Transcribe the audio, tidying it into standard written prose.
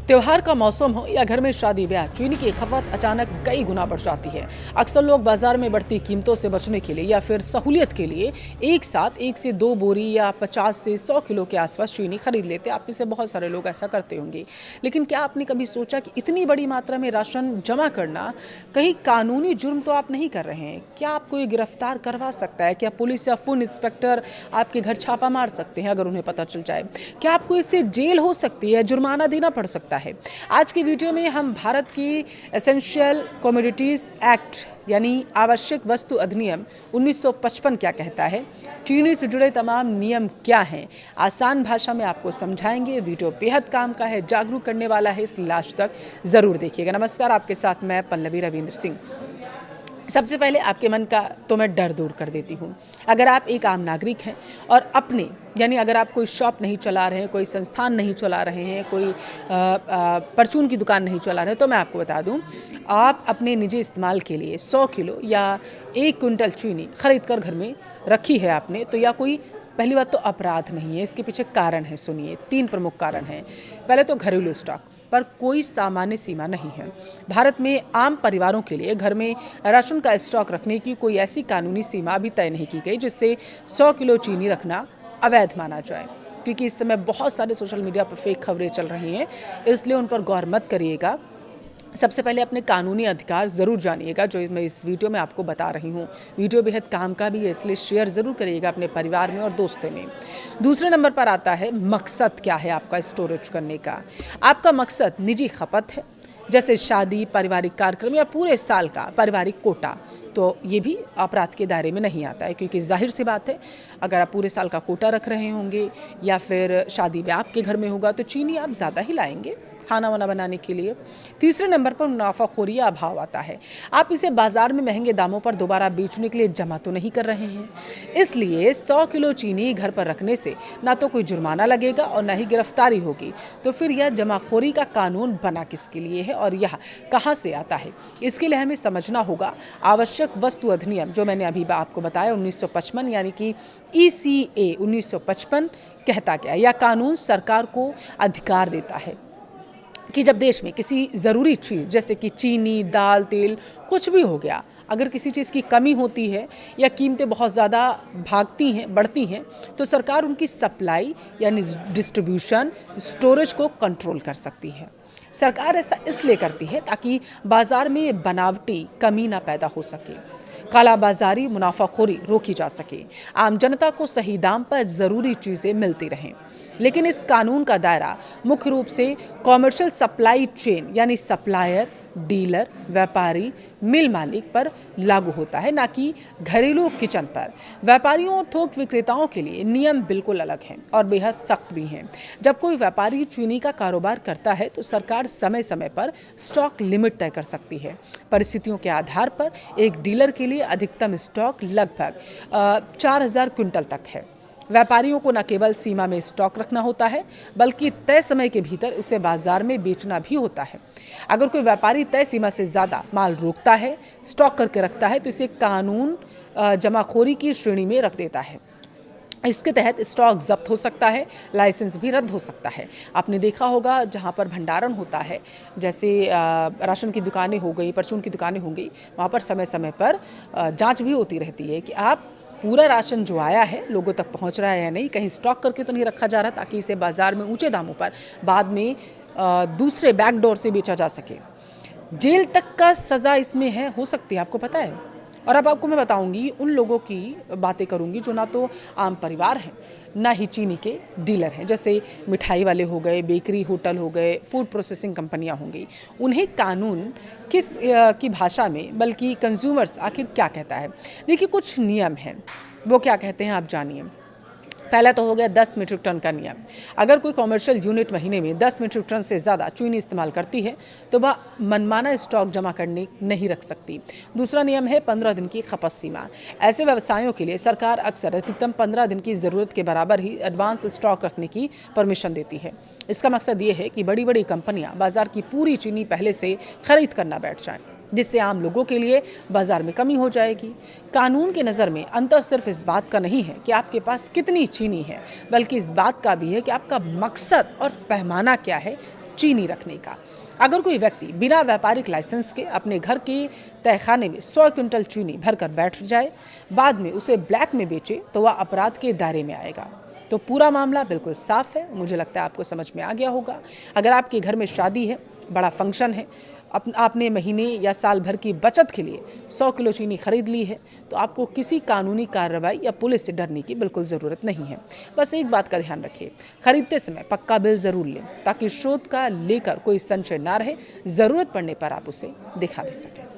त्योहार का मौसम हो या घर में शादी ब्याह, चीनी की खपत अचानक कई गुना बढ़ जाती है। अक्सर लोग बाजार में बढ़ती कीमतों से बचने के लिए या फिर सहूलियत के लिए एक साथ 1 से 2 बोरी या 50 से 100 किलो के आसपास चीनी खरीद लेते हैं। आप में से बहुत सारे लोग ऐसा करते होंगे। लेकिन क्या आपने कभी सोचा कि इतनी बड़ी मात्रा में राशन जमा करना कहीं कानूनी जुर्म तो आप नहीं कर रहे हैं? क्या आपको ये गिरफ्तार करवा सकता है? क्या पुलिस या फूड इंस्पेक्टर आपके घर छापा मार सकते हैं अगर उन्हें पता चल जाए? क्या आपको इससे जेल हो सकती है, जुर्माना देना पड़ सकता है? आज की वीडियो में हम भारत की एसेंशियल कमोडिटीज़ एक्ट यानी आवश्यक वस्तु अधिनियम 1955 क्या कहता है, चीनी से जुड़े तमाम नियम क्या हैं, आसान भाषा में आपको समझाएंगे। वीडियो बेहद काम का है, जागरूक करने वाला है, इसलिए लास्ट तक ज़रूर देखिएगा। नमस्कार, आपके साथ मैं पल्लवी रविंद्र सिंह। सबसे पहले आपके मन का तो मैं डर दूर कर देती हूँ। अगर आप एक आम नागरिक हैं और अपने यानी अगर आप कोई शॉप नहीं चला रहे हैं, कोई संस्थान नहीं चला रहे हैं, कोई परचून की दुकान नहीं चला रहे हैं, तो मैं आपको बता दूँ, आप अपने निजी इस्तेमाल के लिए 100 किलो या 1 क्विंटल चीनी खरीद कर घर में रखी है आपने, तो या कोई पहली बात तो अपराध नहीं है। इसके पीछे कारण है, सुनिए। 3 प्रमुख कारण हैं। पहले तो घरेलू स्टॉक पर कोई सामान्य सीमा नहीं है। भारत में आम परिवारों के लिए घर में राशन का स्टॉक रखने की कोई ऐसी कानूनी सीमा अभी तय नहीं की गई जिससे 100 किलो चीनी रखना अवैध माना जाए, क्योंकि इस समय बहुत सारे सोशल मीडिया पर फेक खबरें चल रही हैं, इसलिए उन पर गौर मत करिएगा। सबसे पहले अपने कानूनी अधिकार ज़रूर जानिएगा, जो मैं इस वीडियो में आपको बता रही हूँ। वीडियो बेहद काम का भी है, इसलिए शेयर ज़रूर करिएगा अपने परिवार में और दोस्तों में। दूसरे नंबर पर आता है मकसद क्या है आपका स्टोरेज करने का। आपका मकसद निजी खपत है, जैसे शादी, पारिवारिक कार्यक्रम या पूरे साल का पारिवारिक कोटा, तो ये भी अपराध के दायरे में नहीं आता है, क्योंकि जाहिर सी बात है, अगर आप पूरे साल का कोटा रख रहे होंगे या फिर शादी ब्याह आपके घर में होगा तो चीनी आप ज़्यादा ही लाएंगे खाना वाना बनाने के लिए। तीसरे नंबर पर मुनाफाखोरी या अभाव आता है। आप इसे बाजार में महंगे दामों पर दोबारा बेचने के लिए जमा तो नहीं कर रहे हैं, इसलिए 100 किलो चीनी घर पर रखने से ना तो कोई जुर्माना लगेगा और ना ही गिरफ्तारी होगी। तो फिर यह जमाखोरी का कानून बना किसके लिए है और यह कहाँ से आता है? इसके लिए हमें समझना होगा आवश्यक वस्तु अधिनियम, जो मैंने अभी आपको बताया 1955 यानी कि ECA 1955 कहता क्या है। यह कानून सरकार को अधिकार देता है कि जब देश में किसी ज़रूरी चीज़ जैसे कि चीनी, दाल, तेल कुछ भी हो गया, अगर किसी चीज़ की कमी होती है या कीमतें बहुत ज़्यादा भागती हैं, बढ़ती हैं, तो सरकार उनकी सप्लाई यानी डिस्ट्रीब्यूशन, स्टोरेज को कंट्रोल कर सकती है। सरकार ऐसा इसलिए करती है ताकि बाज़ार में बनावटी कमी ना पैदा हो सके, कालाबाजारी, मुनाफाखोरी रोकी जा सके, आम जनता को सही दाम पर ज़रूरी चीज़ें मिलती रहें। लेकिन इस कानून का दायरा मुख्य रूप से कॉमर्शियल सप्लाई चेन यानी सप्लायर, डीलर, व्यापारी, मिल मालिक पर लागू होता है, ना कि घरेलू किचन पर। व्यापारियों और थोक विक्रेताओं के लिए नियम बिल्कुल अलग हैं और बेहद सख्त भी हैं। जब कोई व्यापारी चीनी का कारोबार करता है तो सरकार समय समय पर स्टॉक लिमिट तय कर सकती है। परिस्थितियों के आधार पर एक डीलर के लिए अधिकतम स्टॉक लगभग 4000 क्विंटल तक है। व्यापारियों को न केवल सीमा में स्टॉक रखना होता है, बल्कि तय समय के भीतर उसे बाजार में बेचना भी होता है। अगर कोई व्यापारी तय सीमा से ज़्यादा माल रोकता है, स्टॉक करके रखता है, तो इसे कानून जमाखोरी की श्रेणी में रख देता है। इसके तहत स्टॉक जब्त हो सकता है, लाइसेंस भी रद्द हो सकता है। आपने देखा होगा जहाँ पर भंडारण होता है, जैसे राशन की दुकानें हो गई, परचून की दुकानें हो गई, वहाँ पर समय समय पर जाँच भी होती रहती है कि आप पूरा राशन जो आया है लोगों तक पहुंच रहा है या नहीं, कहीं स्टॉक करके तो नहीं रखा जा रहा, ताकि इसे बाज़ार में ऊंचे दामों पर बाद में दूसरे बैकडोर से बेचा जा सके। जेल तक का सज़ा इसमें है, हो सकती है, आपको पता है। और अब आपको मैं बताऊंगी, उन लोगों की बातें करूंगी जो ना तो आम परिवार हैं, ना ही चीनी के डीलर हैं, जैसे मिठाई वाले हो गए, बेकरी, होटल हो गए, फूड प्रोसेसिंग कंपनियां होंगी। उन्हें कानून किस की भाषा में, बल्कि कंज्यूमर्स आखिर क्या कहता है? देखिए, कुछ नियम हैं, वो क्या कहते हैं आप जानिए। पहला तो हो गया 10 मीट्रिक टन का नियम। अगर कोई कॉमर्शियल यूनिट महीने में 10 मीट्रिक टन से ज़्यादा चीनी इस्तेमाल करती है तो वह मनमाना स्टॉक जमा करने नहीं रख सकती। दूसरा नियम है 15 दिन की खपत सीमा। ऐसे व्यवसायों के लिए सरकार अक्सर अधिकतम 15 दिन की ज़रूरत के बराबर ही एडवांस स्टॉक रखने की परमिशन देती है। इसका मकसद ये है कि बड़ी बड़ी कंपनियाँ बाज़ार की पूरी चीनी पहले से खरीद करना बैठ जाएँ, जिससे आम लोगों के लिए बाजार में कमी हो जाएगी। कानून की नज़र में अंतर सिर्फ इस बात का नहीं है कि आपके पास कितनी चीनी है, बल्कि इस बात का भी है कि आपका मकसद और पैमाना क्या है चीनी रखने का। अगर कोई व्यक्ति बिना व्यापारिक लाइसेंस के अपने घर के तहखाने में 100 क्विंटल चीनी भरकर बैठ जाए, बाद में उसे ब्लैक में बेचे, तो वह अपराध के दायरे में आएगा। तो पूरा मामला बिल्कुल साफ है, मुझे लगता है आपको समझ में आ गया होगा। अगर आपके घर में शादी है, बड़ा फंक्शन है, आपने महीने या साल भर की बचत के लिए 100 किलो चीनी खरीद ली है, तो आपको किसी कानूनी कार्रवाई या पुलिस से डरने की बिल्कुल ज़रूरत नहीं है। बस एक बात का ध्यान रखिए, खरीदते समय पक्का बिल ज़रूर लें, ताकि स्रोत का लेकर कोई संशय ना रहे, ज़रूरत पड़ने पर आप उसे दिखा भी सकें।